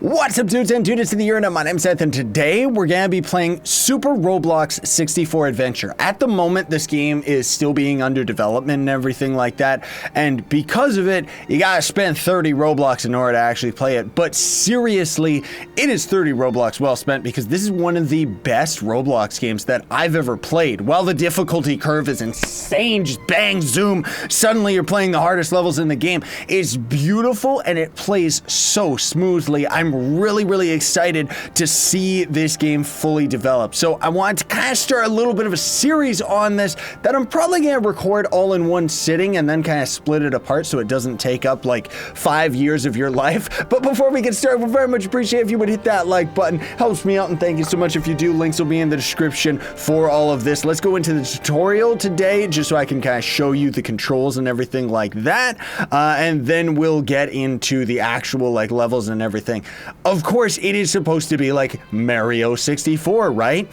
What's up, dudes and dudes of the internet? My name's Scythe, and today we're gonna be playing Super Roblox 64 Adventure. At the moment, this game is still being under development and everything like that, and because of it, you gotta spend 30 Roblox in order to actually play it. But seriously, it is 30 Roblox well spent, because this is one of the best Roblox games that I've ever played. While the difficulty curve is insane, just bang, zoom, suddenly you're playing the hardest levels in the game. It's beautiful and it plays so smoothly. I'm really excited to see this game fully developed. So I wanted to kind of start a little bit of a series on this that I'm probably going to record all in one sitting and then kind of split it apart so it doesn't take up like 5 years of your life. But before we get started, we'd very much appreciate if you would hit that like button. Helps me out, and thank you so much if you do. Links will be in the description for all of this. Let's go into the tutorial today just so I can kind of show you the controls and everything like that. And then we'll get into the actual like levels and everything. Of course, it is supposed to be like Mario 64, right?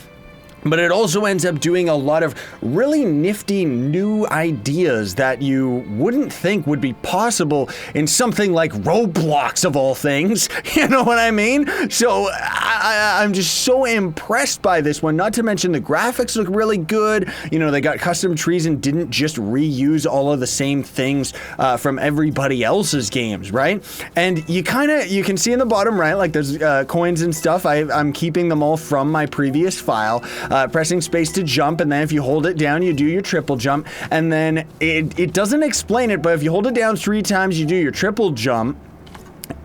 But it also ends up doing a lot of really nifty new ideas that you wouldn't think would be possible in something like Roblox, of all things. You know what I mean? So I'm just so impressed by this one. Not to mention the graphics look really good. You know, they got custom trees and didn't just reuse all of the same things from everybody else's games, right? And you can see in the bottom right, like there's coins and stuff. I'm keeping them all from my previous file. Pressing space to jump, and then if you hold it down, you do your triple jump, and then it doesn't explain it, but if you hold it down 3 times, you do your triple jump.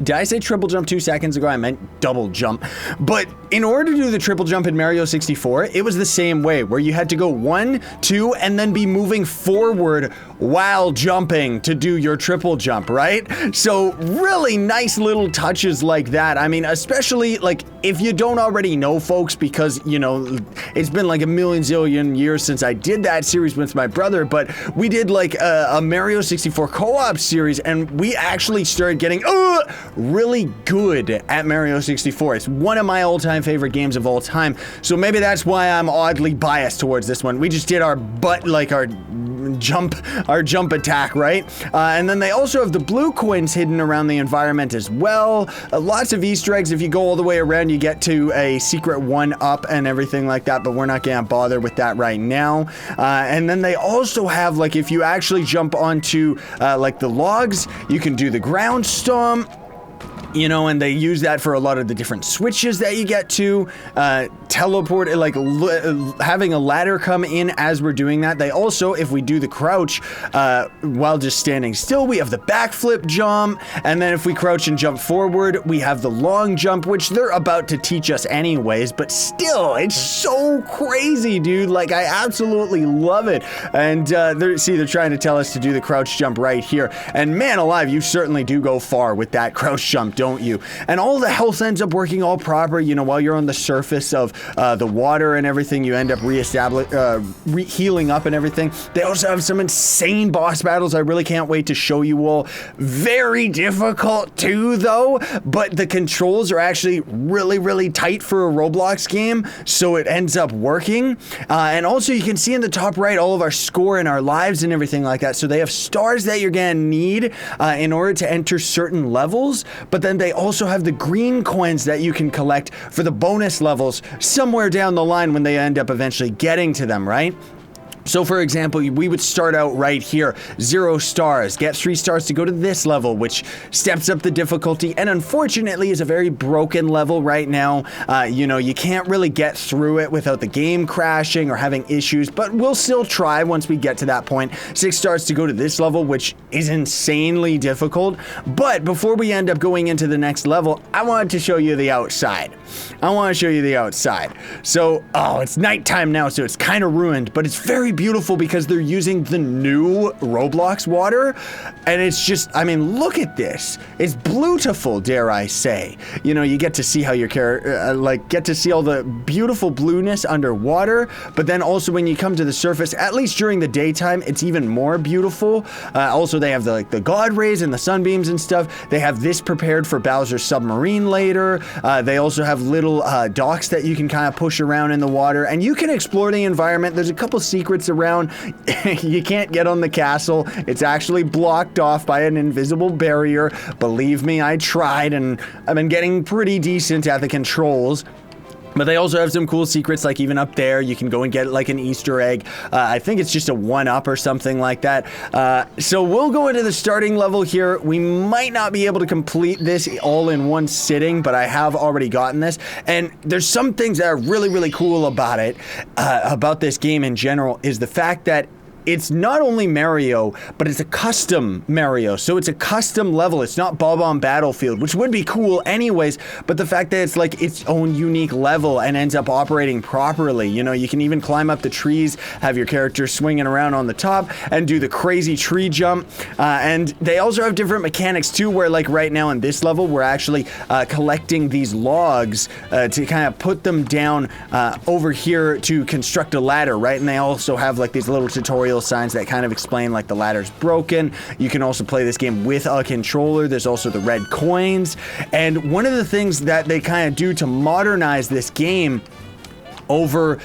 Did I say triple jump 2 seconds ago? I meant double jump. But in order to do the triple jump in Mario 64, it was the same way, where you had to go 1, 2, and then be moving forward while jumping to do your triple jump, right? So really nice little touches like that. I mean, especially like if you don't already know, folks, because, you know, it's been like a million zillion years since I did that series with my brother, but we did like a Mario 64 co-op series, and we actually started getting really good at Mario 64. It's one of my all-time favorite games of all time, so maybe that's why I'm oddly biased towards this one. We just did our jump attack, right? And then they also have the blue coins hidden around the environment as well. Lots of Easter eggs. If you go all the way around, you get to a secret 1-up and everything like that, but we're not gonna bother with that right now. And then they also have, like, if you actually jump onto like the logs, you can do the ground stomp. You know, and they use that for a lot of the different switches that you get to, teleport, like having a ladder come in as we're doing that. They also, if we do the crouch while just standing still, we have the backflip jump, and then if we crouch and jump forward, we have the long jump, which they're about to teach us anyways, but still, it's so crazy, dude. Like, I absolutely love it. And they're trying to tell us to do the crouch jump right here, and man alive, you certainly do go far with that crouch jump, don't you? And all the health ends up working all proper. You know, while you're on the surface of the water and everything, you end up healing up and everything. They also have some insane boss battles. I really can't wait to show you all. Very difficult too, though, but the controls are actually really tight for a Roblox game, so it ends up working. And also, you can see in the top right all of our score and our lives and everything like that. So they have stars that you're gonna need in order to enter certain levels, but then they also have the green coins that you can collect for the bonus levels somewhere down the line when they end up eventually getting to them, right? So for example, we would start out right here, 0 stars, get 3 stars to go to this level, which steps up the difficulty, and unfortunately is a very broken level right now. You know, you can't really get through it without the game crashing or having issues, but we'll still try once we get to that point. 6 stars to go to this level, which is insanely difficult. But before we end up going into the next level, I wanted to show you the outside. So, it's nighttime now, so it's kind of ruined, but it's very beautiful because they're using the new Roblox water, and it's just, I mean, look at this. It's beautiful, dare I say. You know, you get to see how your character, get to see all the beautiful blueness underwater, but then also when you come to the surface, at least during the daytime, it's even more beautiful. Also, they have the god rays and the sunbeams and stuff. They have this prepared for Bowser's submarine later. They also have little docks that you can kind of push around in the water, and you can explore the environment. There's a couple secrets secrets around. You can't get on the castle. It's actually blocked off by an invisible barrier. Believe me, I tried, and I've been getting pretty decent at the controls. But they also have some cool secrets, like even up there, you can go and get like an Easter egg. I think it's just a 1-up or something like that. So we'll go into the starting level here. We might not be able to complete this all in one sitting, but I have already gotten this. And there's some things that are really, really cool about it, about this game in general, is the fact that it's not only Mario, but it's a custom Mario. So it's a custom level. It's not Bob-omb Battlefield, which would be cool anyways, but the fact that it's like its own unique level and ends up operating properly. You know, you can even climb up the trees, have your character swinging around on the top, and do the crazy tree jump. And they also have different mechanics too, where like right now in this level, we're actually collecting these logs to kind of put them down over here to construct a ladder, right? And they also have like these little tutorial signs that kind of explain like the ladder's broken. You can also play this game with a controller. There's also the red coins. And one of the things that they kind of do to modernize this game over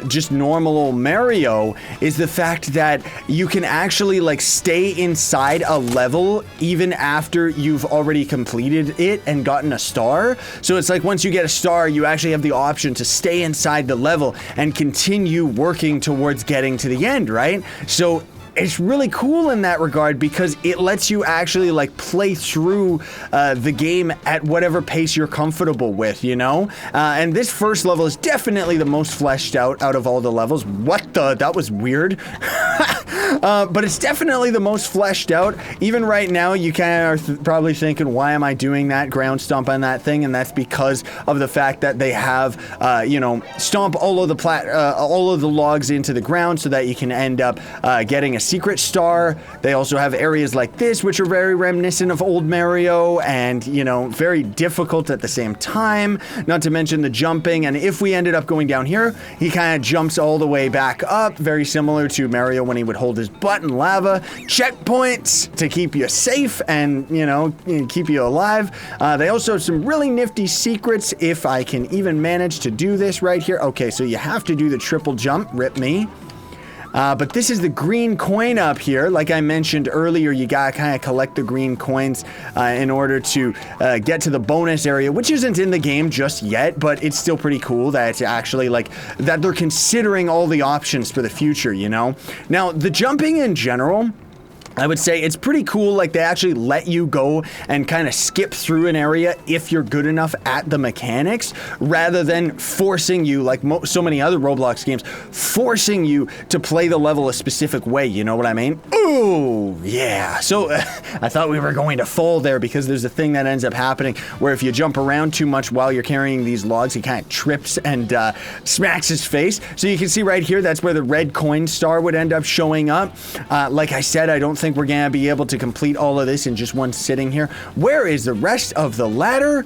just normal old Mario is the fact that you can actually like stay inside a level even after you've already completed it and gotten a star. So it's like once you get a star, you actually have the option to stay inside the level and continue working towards getting to the end, right? So it's really cool in that regard because it lets you actually like play through the game at whatever pace you're comfortable with, you know? And this first level is definitely the most fleshed out of all the levels. What the? That was weird. But it's definitely the most fleshed out. Even right now, you kind of are probably thinking, why am I doing that ground stomp on that thing? And that's because of the fact that they have, you know, stomp all of the logs into the ground so that you can end up getting a secret star. They also have areas like this, which are very reminiscent of old Mario and, you know, very difficult at the same time, not to mention the jumping. And if we ended up going down here, he kind of jumps all the way back up, very similar to Mario when he would hold his butt in lava. Checkpoints to keep you safe and, you know, keep you alive. They also have some really nifty secrets if I can even manage to do this right here. Okay, so you have to do the triple jump, rip me. But this is the green coin up here. Like I mentioned earlier, you gotta kind of collect the green coins in order to get to the bonus area, which isn't in the game just yet, but it's still pretty cool that it's actually like, that they're considering all the options for the future, you know? Now, the jumping in general, I would say it's pretty cool. Like they actually let you go and kind of skip through an area if you're good enough at the mechanics, rather than forcing you, like so many other Roblox games, forcing you to play the level a specific way. You know what I mean? Ooh, yeah. So I thought we were going to fall there because there's a thing that ends up happening where if you jump around too much while you're carrying these logs, he kind of trips and smacks his face. So you can see right here, that's where the red coin star would end up showing up. Like I said, I don't think we're gonna be able to complete all of this in just one sitting here. Where is the rest of the ladder?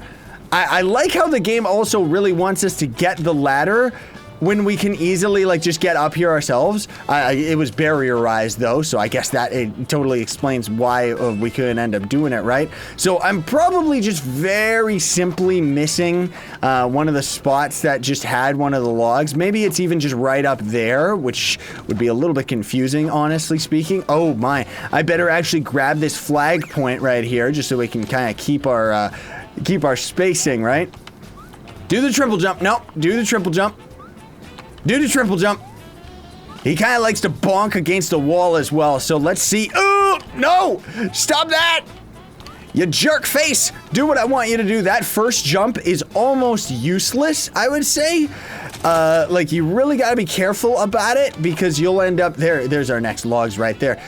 I like how the game also really wants us to get the ladder when we can easily like just get up here ourselves. It was barrierized though, so I guess that it totally explains why we couldn't end up doing it, right? So I'm probably just very simply missing one of the spots that just had one of the logs. Maybe it's even just right up there, which would be a little bit confusing, honestly speaking. Oh my, I better actually grab this flag point right here just so we can kind of keep our spacing, right? Do the triple jump. Nope, do the triple jump. Do the triple jump. He kind of likes to bonk against the wall as well. So let's see. Oh, no! Stop that! You jerk face! Do what I want you to do. That first jump is almost useless, I would say. Like, you really gotta be careful about it because you'll end up there. There's our next logs right there.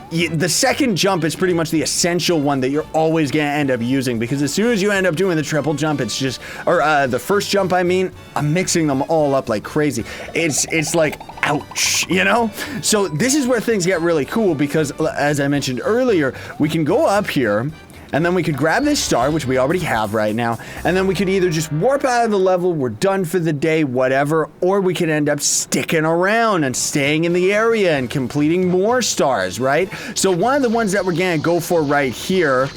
The second jump is pretty much the essential one that you're always gonna end up using, because as soon as you end up doing the triple jump, it's just, or the first jump, I mean, I'm mixing them all up like crazy. It's like, ouch, you know? So this is where things get really cool because, as I mentioned earlier, we can go up here and then we could grab this star, which we already have right now, and then we could either just warp out of the level, we're done for the day, whatever, or we could end up sticking around and staying in the area and completing more stars, right? So one of the ones that we're gonna go for right here,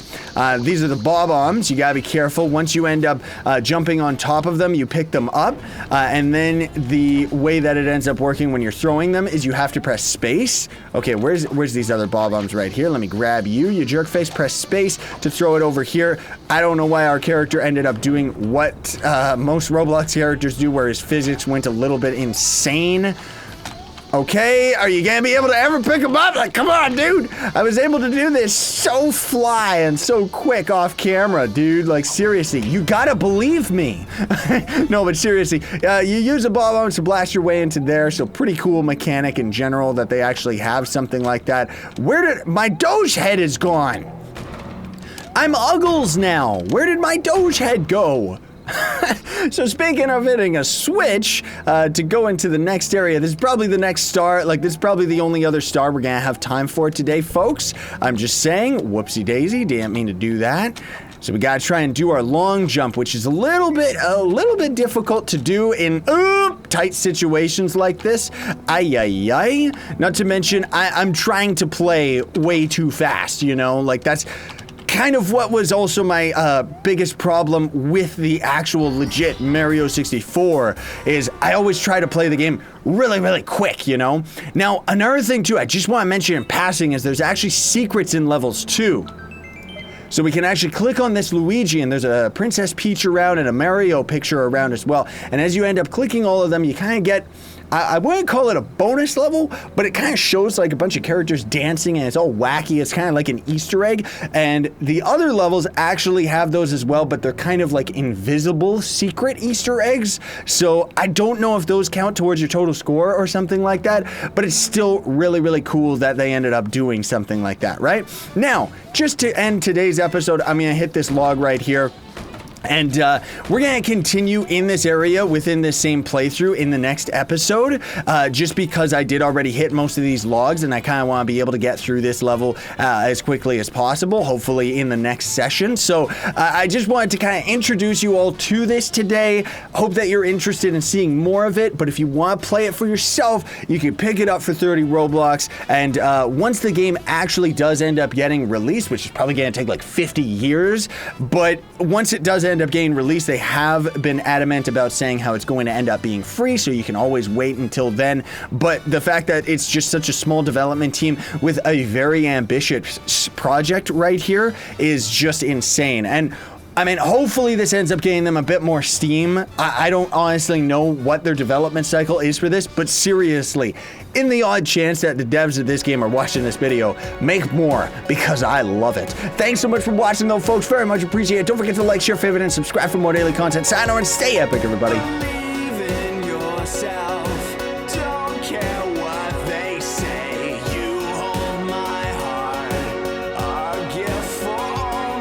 these are the bob-ombs. You gotta be careful. Once you end up jumping on top of them, you pick them up, and then the way that it ends up working when you're throwing them is you have to press space. Okay, where's these other bob-ombs right here? Let me grab you, you jerk face, press space to throw it over here. I don't know why our character ended up doing what most Roblox characters do, where his physics went a little bit insane. Okay, are you gonna be able to ever pick him up? Like, come on, dude. I was able to do this so fly and so quick off camera, dude. Like, seriously, you gotta believe me. No, but seriously, you use a bob-omb to blast your way into there, so pretty cool mechanic in general that they actually have something like that. Where did my Doge head is gone? I'm Uggles now. Where did my Doge head go? So speaking of hitting a switch to go into the next area, this is probably the next star, like this is probably the only other star we're gonna have time for today, folks. I'm just saying, whoopsie daisy, didn't mean to do that. So we gotta try and do our long jump, which is a little bit difficult to do in tight situations like this. Ay, ay, ay. Not to mention, I'm trying to play way too fast, you know, like that's kind of what was also my biggest problem with the actual legit Mario 64 is I always try to play the game really quick, you know? Now, another thing too, I just want to mention in passing is there's actually secrets in levels too. So we can actually click on this Luigi and there's a Princess Peach around and a Mario picture around as well. And as you end up clicking all of them, you kind of get, I wouldn't call it a bonus level, but it kind of shows like a bunch of characters dancing and it's all wacky. It's kind of like an Easter egg. And the other levels actually have those as well, but they're kind of like invisible secret Easter eggs. So I don't know if those count towards your total score or something like that, but it's still really cool that they ended up doing something like that, right? Now, just to end today's episode, I'm gonna hit this log right here. And we're going to continue in this area within this same playthrough in the next episode, just because I did already hit most of these logs and I kind of want to be able to get through this level as quickly as possible, hopefully in the next session. So I just wanted to kind of introduce you all to this today. Hope that you're interested in seeing more of it, but if you want to play it for yourself, you can pick it up for 30 Roblox. And once the game actually does end up getting released, which is probably going to take like 50 years, but once it does end up getting released, they have been adamant about saying how it's going to end up being free, so you can always wait until then. But the fact that it's just such a small development team with a very ambitious project right here is just insane. And I mean, hopefully this ends up getting them a bit more steam. I don't honestly know what their development cycle is for this, but seriously, in the odd chance that the devs of this game are watching this video, make more, because I love it. Thanks so much for watching though, folks. Very much appreciate it. Don't forget to like, share, favorite, and subscribe for more daily content. Sign on and stay epic, everybody.